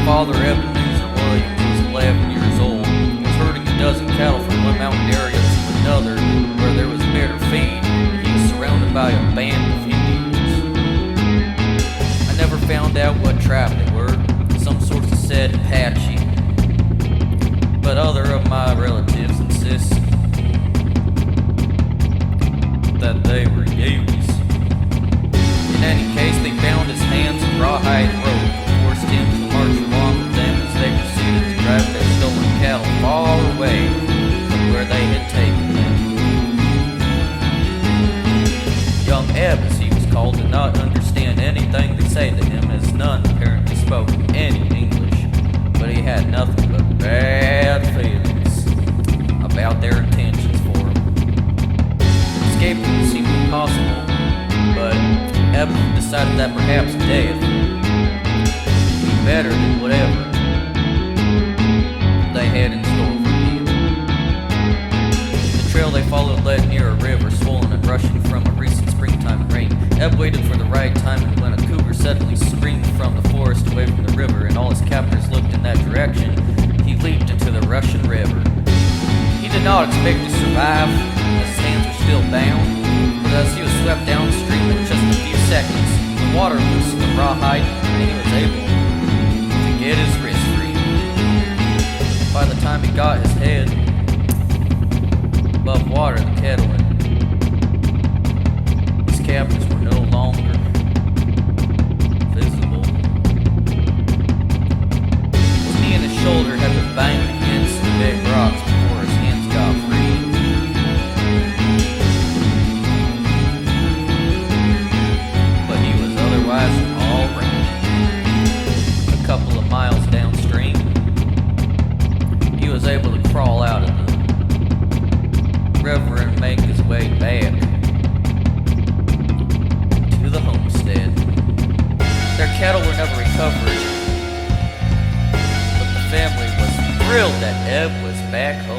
father, Ebeneezer Williams, was 11 years old. He was herding a dozen cattle from one mountain area to another where there was better feed. He was surrounded by a band of Indians. I never found out what tribe they were. Some sources said Apache, but other of my relatives insist that they were utes. In any case, they bound his hands with rawhide rope and forced him to march along with them as they proceeded to drive their stolen cattle far away from where they had taken them. Young Eb, as he was called, did not understand anything they said to him, as none apparently spoke any English, but he had nothing but bad feelings about their intentions for him. Escaping seemed impossible, but Eb decided that perhaps death would be better than whatever they had in store for him. The trail they followed led near a river, swollen and rushing from a recent springtime rain. Eb waited for the right time, and when a cougar suddenly screamed from the forest away from the river and all his captors looked in that direction, he leaped into the rushing river. He did not expect to survive, as his hands were still bound, but as he was swept downstream in just a few seconds, the water loosened the rawhide and he was able to get his wrist free. By the time he got his head above water, the kettle and his captors were no longer visible. His knee and his shoulder had been banged against some big rocks before his hands got free. But he was otherwise all right. A couple of miles downstream, he was able to crawl out of the river and make his way back to the homestead. Their cattle were never recovered, but the family was thrilled that Eb was back home.